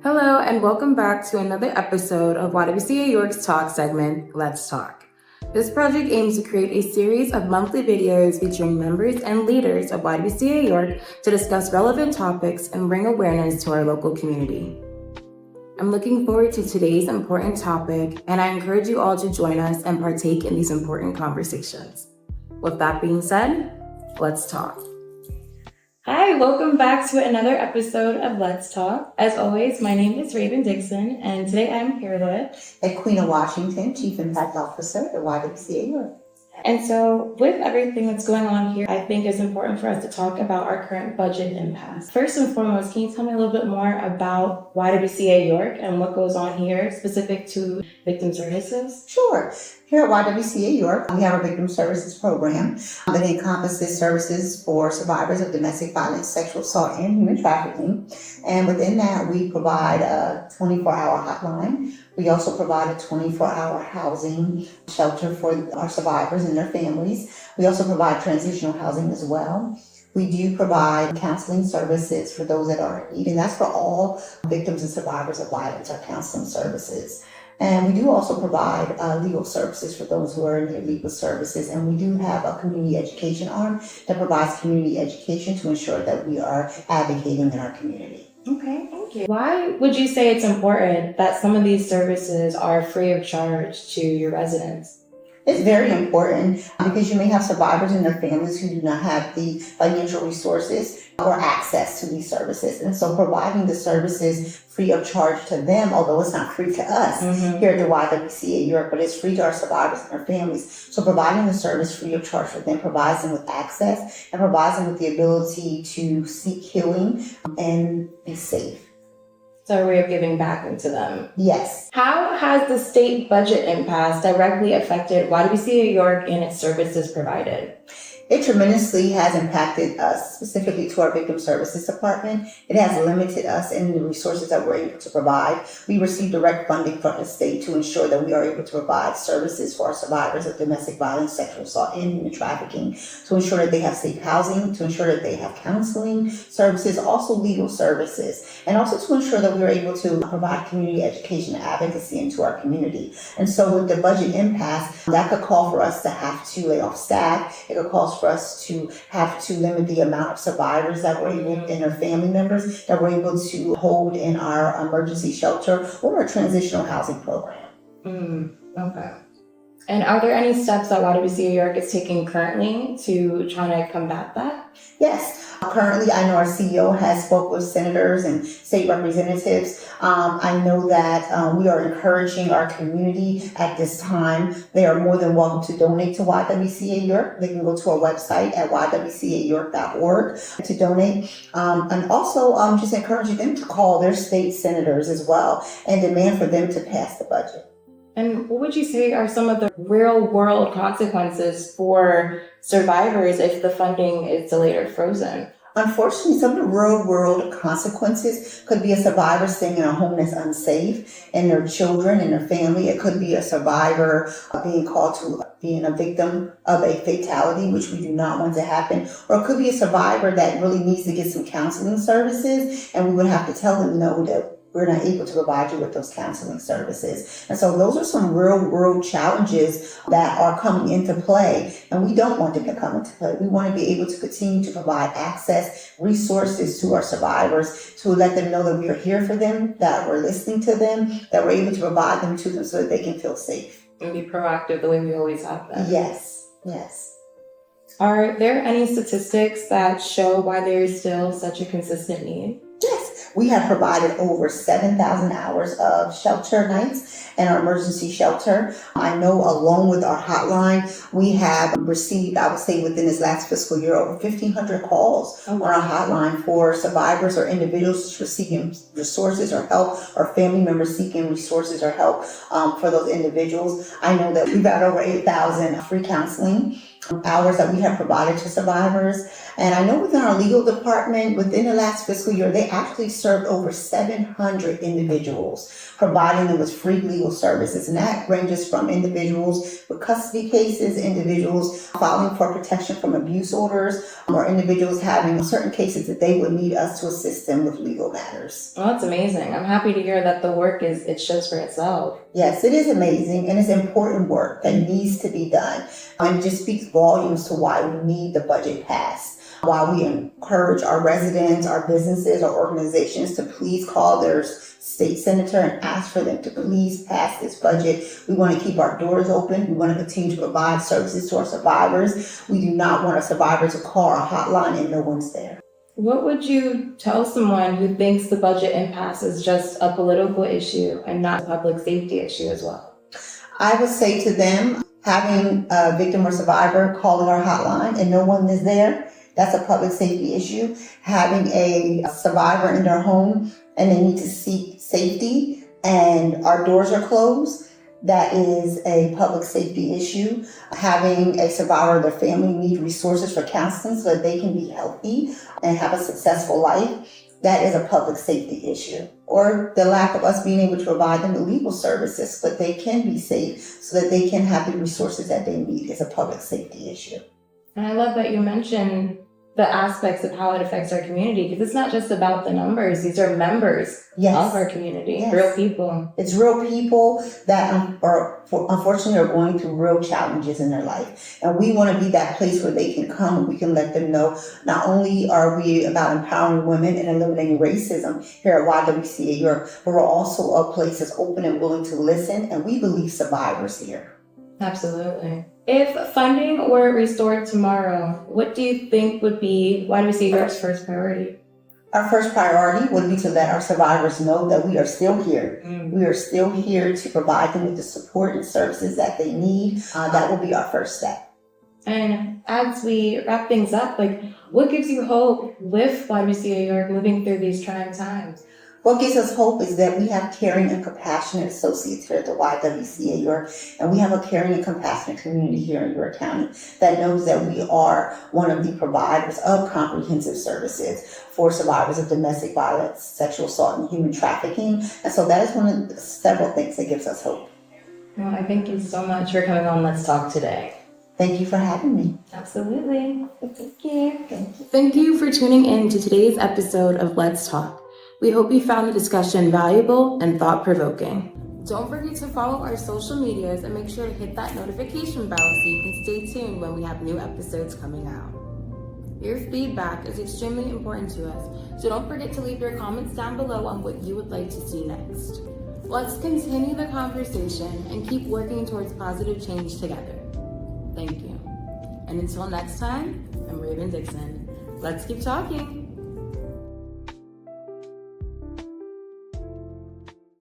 Hello, and welcome back to another episode of YWCA York's Talk segment, Let's Talk. This project aims to create a series of monthly videos featuring members and leaders of YWCA York to discuss relevant topics and bring awareness to our local community. I'm looking forward to today's important topic, and I encourage you all to join us and partake in these important conversations. With that being said, let's talk. Hi, welcome back to another episode of Let's Talk. As always, my name is Raven Dixon, and today I'm here with Queen Washington, Chief Impact Officer at YWCA York. And so with everything that's going on here, I think it's important for us to talk about our current budget impasse. First and foremost, can you tell me a little bit more about YWCA York and what goes on here specific to victim services? Sure. Here at YWCA York, we have a victim services program that encompasses services for survivors of domestic violence, sexual assault, and human trafficking. And within that, we provide a 24-hour hotline. We also provide a 24-hour housing shelter for our survivors and their families. We also provide transitional housing as well. We do provide counseling services for those that are in need, and that's for all victims and survivors of violence, our counseling services. And we do also provide legal services for those who are in their legal services. And we do have a community education arm that provides community education to ensure that we are advocating in our community. Okay, thank you. Why would you say it's important that some of these services are free of charge to your residents? It's very important because you may have survivors and their families who do not have the financial resources or access to these services. And so providing the services free of charge to them, although it's not free to us here at the YWCA York, but it's free to our survivors and their families. So providing the service free of charge for them provides them with access and provides them with the ability to seek healing and be safe. So a way of giving back into them. Yes. How has the state budget impasse directly affected YWCA York and its services provided? It tremendously has impacted us, specifically to our victim services department. It has limited us in the resources that we're able to provide. We receive direct funding from the state to ensure that we are able to provide services for our survivors of domestic violence, sexual assault, and human trafficking, to ensure that they have safe housing, to ensure that they have counseling services, also legal services, and also to ensure that we are able to provide community education and advocacy into our community. And so with the budget impasse, that could call for us to have to lay off staff. It could call for us to have to limit the amount of survivors that we're able, and their family members that we're able to hold in our emergency shelter or our transitional housing program. Okay. And are there any steps that YWCA York is taking currently to try to combat that? Yes. Currently, I know our CEO has spoke with senators and state representatives. I know that we are encouraging our community at this time. They are more than welcome to donate to YWCA York. They can go to our website at ywcayork.org to donate. And also just encouraging them to call their state senators as well and demand for them to pass the budget. And what would you say are some of the real-world consequences for survivors if the funding is delayed or frozen? Unfortunately, some of the real-world consequences could be a survivor staying in a home that's unsafe and their children and their family. It could be a survivor being called to being a victim of a fatality, which we do not want to happen. Or it could be a survivor that really needs to get some counseling services, and we would have to tell them no, that we're not able to provide you with those counseling services. And so those are some real world challenges that are coming into play, and we don't want them to come into play. We want to be able to continue to provide access, resources to our survivors, to let them know that we are here for them, that we're listening to them, that we're able to provide them to them so that they can feel safe. And be proactive the way we always have been. Yes, yes. Are there any statistics that show why there is still such a consistent need? Yes, we have provided over 7,000 hours of shelter nights in our emergency shelter. I know along with our hotline, we have received, I would say within this last fiscal year, over 1,500 calls on our hotline for survivors or individuals for seeking resources or help, or family members seeking resources or help for those individuals. I know that we've got over 8,000 free counseling hours that we have provided to survivors. And I know within our legal department, within the last fiscal year, they actually served over 700 individuals, providing them with free legal services. And that ranges from individuals with custody cases, individuals filing for protection from abuse orders, or individuals having certain cases that they would need us to assist them with legal matters. Well, that's amazing. I'm happy to hear that the work it shows for itself. Yes, it is amazing, and it's important work that needs to be done. And it just speaks volumes to why we need the budget passed. While we encourage our residents, our businesses, our organizations to please call their state senator and ask for them to please pass this budget. We want to keep our doors open. We want to continue to provide services to our survivors. We do not want a survivor to call our hotline and no one's there. What would you tell someone who thinks the budget impasse is just a political issue and not a public safety issue as well? I would say to them, having a victim or survivor calling our hotline and no one is there, that's a public safety issue. Having a survivor in their home and they need to seek safety and our doors are closed, that is a public safety issue. Having a survivor or their family need resources for counseling so that they can be healthy and have a successful life, that is a public safety issue. Or the lack of us being able to provide them with legal services so that they can be safe, so that they can have the resources that they need is a public safety issue. And I love that you mentioned the aspects of how it affects our community, because it's not just about the numbers. These are members Yes. of our community, Yes. real people. It's real people that unfortunately are going through real challenges in their life. And we want to be that place where they can come and we can let them know not only are we about empowering women and eliminating racism here at YWCA York, but we're also a place that's open and willing to listen, and we believe survivors here. Absolutely. If funding were restored tomorrow, what do you think would be YWCA York's first priority? Our first priority would be to let our survivors know that we are still here. We are still here to provide them with the support and services that they need. That will be our first step. And as we wrap things up, what gives you hope with YWCA York moving through these trying times? What gives us hope is that we have caring and compassionate associates here at the YWCA York, and we have a caring and compassionate community here in York County that knows that we are one of the providers of comprehensive services for survivors of domestic violence, sexual assault, and human trafficking. And so that is one of the several things that gives us hope. Well, I thank you so much for coming on Let's Talk today. Thank you for having me. Absolutely. Thank you. Thank you for tuning in to today's episode of Let's Talk. We hope you found the discussion valuable and thought-provoking. Don't forget to follow our social medias and make sure to hit that notification bell so you can stay tuned when we have new episodes coming out. Your feedback is extremely important to us, so don't forget to leave your comments down below on what you would like to see next. Let's continue the conversation and keep working towards positive change together. Thank you. And until next time, I'm Raven Dixon. Let's keep talking.